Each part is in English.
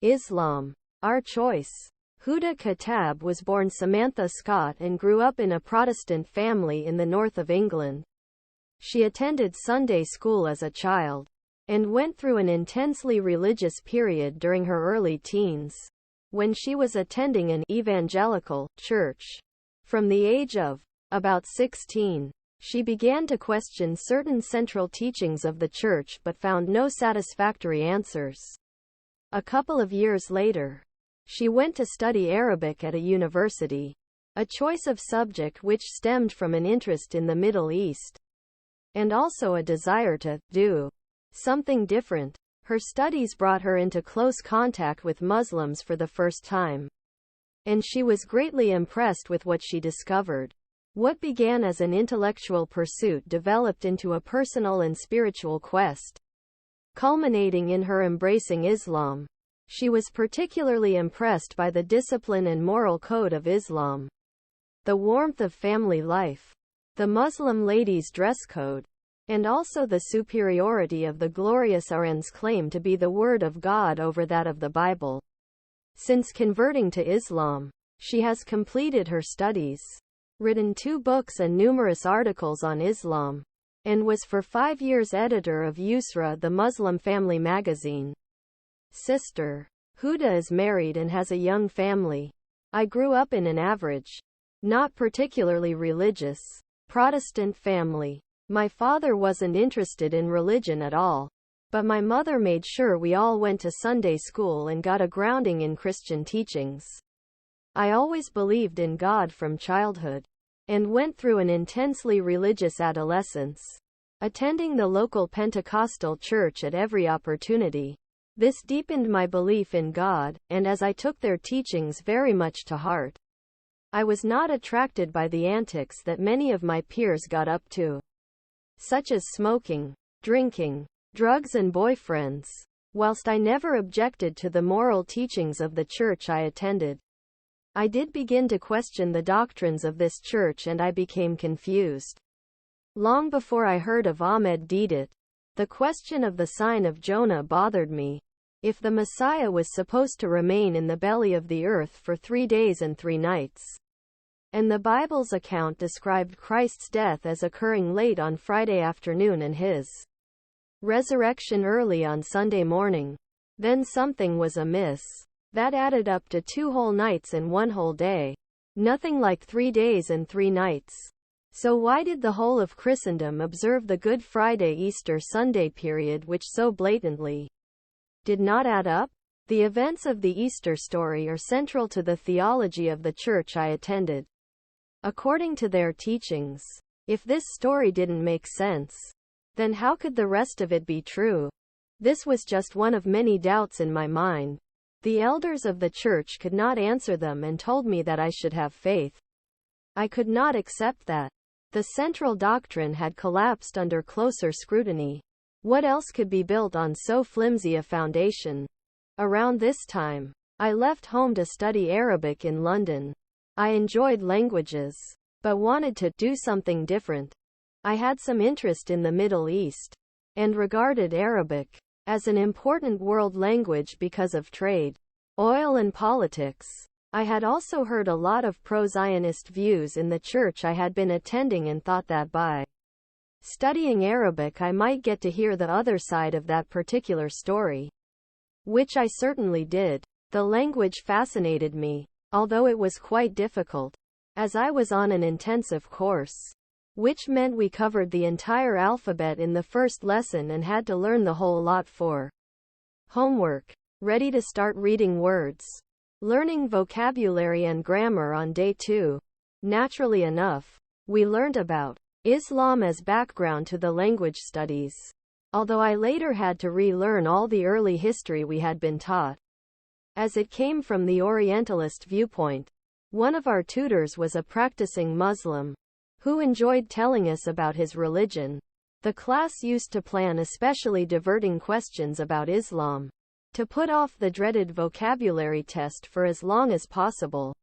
Islam. Our choice. Huda Khattab was born Samantha Scott and grew up in a Protestant family in the north of England. She attended Sunday school as a child and went through an intensely religious period during her early teens, when she was attending an evangelical church. From the age of about 16, she began to question certain central teachings of the church but found no satisfactory answers. A couple of years later, she went to study Arabic at a university, a choice of subject which stemmed from an interest in the Middle East, and also a desire to do something different. Her studies brought her into close contact with Muslims for the first time, and she was greatly impressed with what she discovered. What began as an intellectual pursuit developed into a personal and spiritual quest, culminating in her embracing Islam. She was particularly impressed by the discipline and moral code of Islam, the warmth of family life, the Muslim ladies' dress code, and also the superiority of the glorious Qur'an's claim to be the word of God over that of the Bible. Since converting to Islam, she has completed her studies, written 2 books and numerous articles on Islam, and was for 5 years editor of Yusra, the Muslim family magazine. Sister Huda is married and has a young family. I grew up in an average, not particularly religious, Protestant family. My father wasn't interested in religion at all, but my mother made sure we all went to Sunday school and got a grounding in Christian teachings. I always believed in God from childhood, and went through an intensely religious adolescence, attending the local Pentecostal church at every opportunity. This deepened my belief in God, and as I took their teachings very much to heart, I was not attracted by the antics that many of my peers got up to, such as smoking, drinking, drugs and boyfriends. Whilst I never objected to the moral teachings of the church I attended, I did begin to question the doctrines of this church and I became confused. Long before I heard of Ahmed Deedat, the question of the sign of Jonah bothered me. If the Messiah was supposed to remain in the belly of the earth for 3 days and 3 nights, and the Bible's account described Christ's death as occurring late on Friday afternoon and his resurrection early on Sunday morning, then something was amiss. That added up to 2 whole nights and 1 whole day. Nothing like 3 days and 3 nights. So why did the whole of Christendom observe the Good Friday Easter Sunday period which so blatantly did not add up? The events of the Easter story are central to the theology of the church I attended. According to their teachings, if this story didn't make sense, then how could the rest of it be true? This was just one of many doubts in my mind. The elders of the church could not answer them and told me that I should have faith. I could not accept that. The central doctrine had collapsed under closer scrutiny. What else could be built on so flimsy a foundation? Around this time, I left home to study Arabic in London. I enjoyed languages, but wanted to do something different. I had some interest in the Middle East, and regarded Arabic as an important world language because of trade, oil and politics. I had also heard a lot of pro-Zionist views in the church I had been attending and thought that by studying Arabic I might get to hear the other side of that particular story, which I certainly did. The language fascinated me, although it was quite difficult, as I was on an intensive course, which meant we covered the entire alphabet in the first lesson and had to learn the whole lot for homework. Ready to start reading words, learning vocabulary and grammar on day 2. Naturally enough, we learned about Islam as background to the language studies, although I later had to relearn all the early history we had been taught, as it came from the Orientalist viewpoint. One of our tutors was a practicing Muslim, who enjoyed telling us about his religion. The class used to plan especially diverting questions about Islam, to put off the dreaded vocabulary test for as long as possible.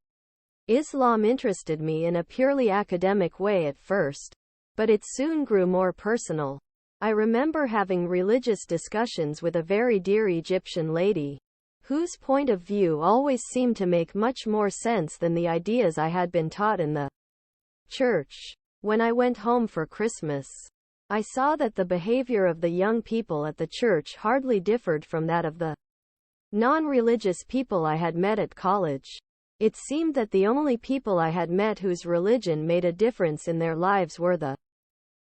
Islam interested me in a purely academic way at first, but it soon grew more personal. I remember having religious discussions with a very dear Egyptian lady, whose point of view always seemed to make much more sense than the ideas I had been taught in the church. When I went home for Christmas, I saw that the behavior of the young people at the church hardly differed from that of the non-religious people I had met at college. It seemed that the only people I had met whose religion made a difference in their lives were the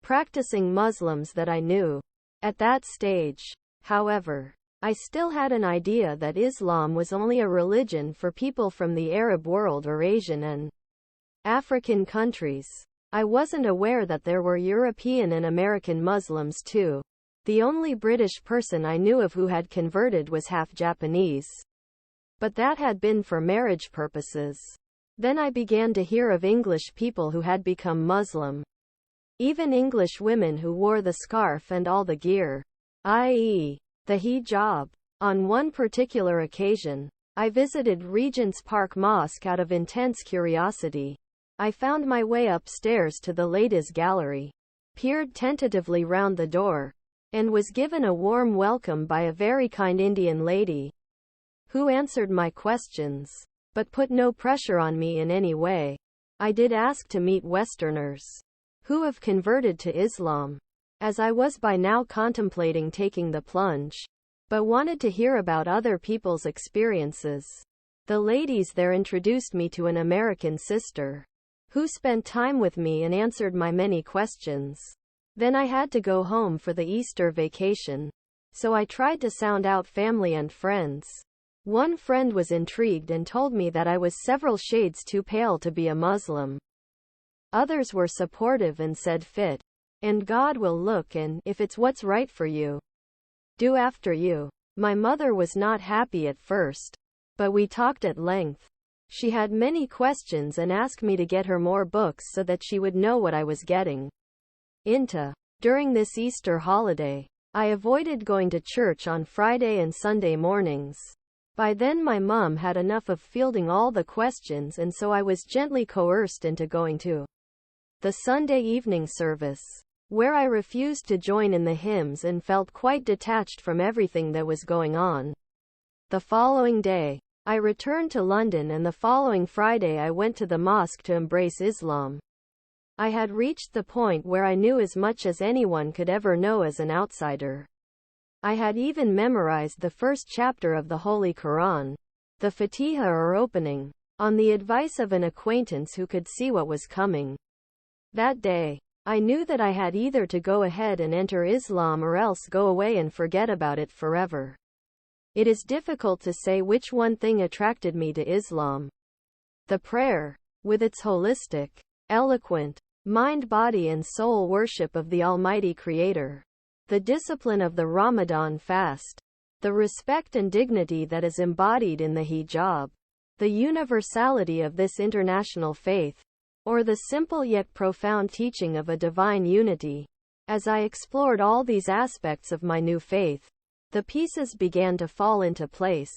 practicing Muslims that I knew. At that stage, however, I still had an idea that Islam was only a religion for people from the Arab world or Asian and African countries. I wasn't aware that there were European and American Muslims too. The only British person I knew of who had converted was half Japanese. But that had been for marriage purposes. Then I began to hear of English people who had become Muslim. Even English women who wore the scarf and all the gear, i.e., the hijab. On one particular occasion, I visited Regent's Park Mosque out of intense curiosity. I found my way upstairs to the ladies' gallery, peered tentatively round the door, and was given a warm welcome by a very kind Indian lady, who answered my questions, but put no pressure on me in any way. I did ask to meet Westerners, who have converted to Islam, as I was by now contemplating taking the plunge, but wanted to hear about other people's experiences. The ladies there introduced me to an American sister, who spent time with me and answered my many questions. Then I had to go home for the Easter vacation, so I tried to sound out family and friends. One friend was intrigued and told me that I was several shades too pale to be a Muslim. Others were supportive and said fit, and God will look and, if it's what's right for you, do after you. My mother was not happy at first, but we talked at length. She had many questions and asked me to get her more books so that she would know what I was getting into. During this Easter holiday, I avoided going to church on Friday and Sunday mornings. By then my mom had enough of fielding all the questions, and so I was gently coerced into going to the Sunday evening service, where I refused to join in the hymns and felt quite detached from everything that was going on. The following day, I returned to London, and the following Friday I went to the mosque to embrace Islam. I had reached the point where I knew as much as anyone could ever know as an outsider. I had even memorized the first chapter of the Holy Qur'an, the Fatiha or opening, on the advice of an acquaintance who could see what was coming. That day, I knew that I had either to go ahead and enter Islam or else go away and forget about it forever. It is difficult to say which one thing attracted me to Islam. The prayer, with its holistic, eloquent, mind, body and soul worship of the Almighty Creator. The discipline of the Ramadan fast. The respect and dignity that is embodied in the hijab. The universality of this international faith. Or the simple yet profound teaching of a divine unity. As I explored all these aspects of my new faith, the pieces began to fall into place.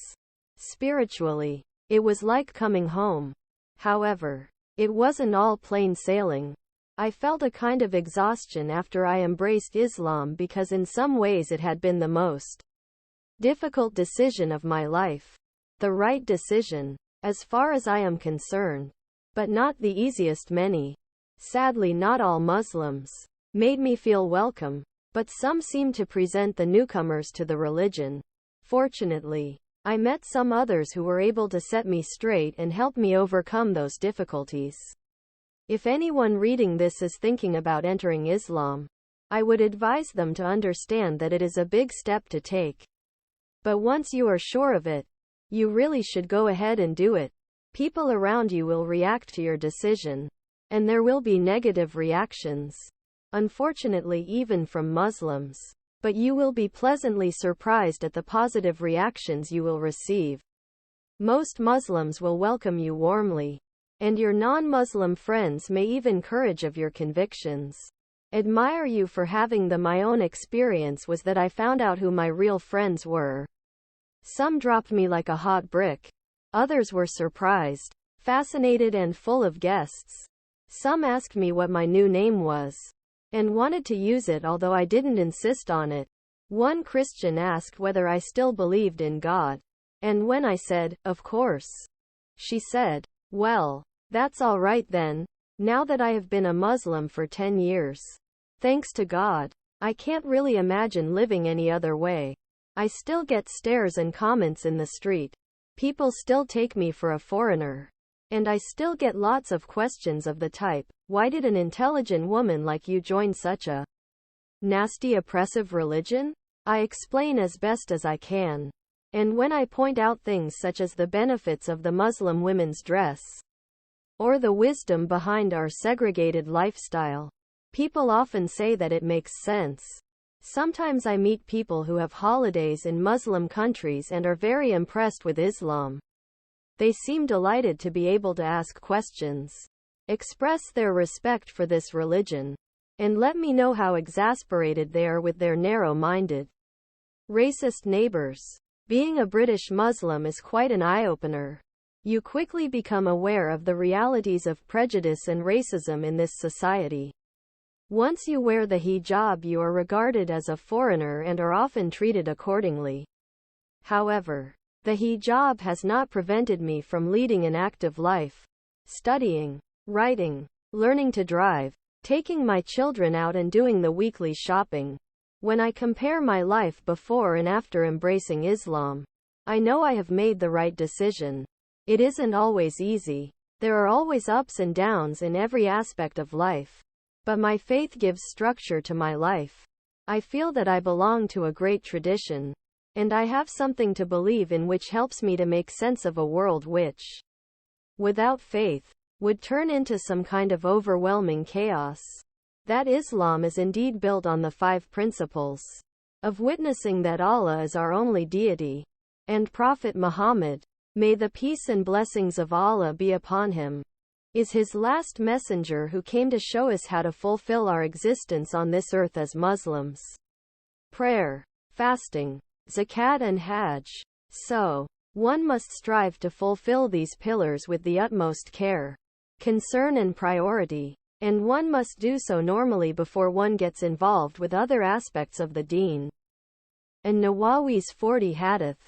Spiritually, it was like coming home. However, it wasn't all plain sailing. I felt a kind of exhaustion after I embraced Islam because in some ways it had been the most difficult decision of my life. The right decision, as far as I am concerned, but not the easiest. Many, sadly not all Muslims, made me feel welcome. But some seem to present the newcomers to the religion. Fortunately, I met some others who were able to set me straight and help me overcome those difficulties. If anyone reading this is thinking about entering Islam, I would advise them to understand that it is a big step to take. But once you are sure of it, you really should go ahead and do it. People around you will react to your decision, and there will be negative reactions. Unfortunately, even from Muslims. But you will be pleasantly surprised at the positive reactions you will receive. Most Muslims will welcome you warmly, and your non-Muslim friends may even encourage of your convictions. Admire you for having them. My own experience was that I found out who my real friends were. Some dropped me like a hot brick. Others were surprised, fascinated and full of guests. Some asked me what my new name was, and wanted to use it although I didn't insist on it. One Christian asked whether I still believed in God. And when I said, of course, she said, well, that's all right then, now that I have been a Muslim for 10 years. Thanks to God. I can't really imagine living any other way. I still get stares and comments in the street. People still take me for a foreigner. And I still get lots of questions of the type, why did an intelligent woman like you join such a nasty oppressive religion? I explain as best as I can. And when I point out things such as the benefits of the Muslim women's dress, or the wisdom behind our segregated lifestyle, people often say that it makes sense. Sometimes I meet people who have holidays in Muslim countries and are very impressed with Islam. They seem delighted to be able to ask questions, express their respect for this religion, and let me know how exasperated they are with their narrow-minded, racist neighbors. Being a British Muslim is quite an eye-opener. You quickly become aware of the realities of prejudice and racism in this society. Once you wear the hijab, you are regarded as a foreigner and are often treated accordingly. However, the hijab has not prevented me from leading an active life, studying, writing, learning to drive, taking my children out and doing the weekly shopping. When I compare my life before and after embracing Islam, I know I have made the right decision. It isn't always easy. There are always ups and downs in every aspect of life. But my faith gives structure to my life. I feel that I belong to a great tradition, and I have something to believe in which helps me to make sense of a world which, without faith, would turn into some kind of overwhelming chaos. That Islam is indeed built on the 5 principles of witnessing that Allah is our only deity, and Prophet Muhammad, may the peace and blessings of Allah be upon him, is his last messenger who came to show us how to fulfill our existence on this earth as Muslims. Prayer, fasting, zakat and hajj. So, one must strive to fulfill these pillars with the utmost care, concern and priority. And one must do so normally before one gets involved with other aspects of the deen. And Nawawi's 40 hadith.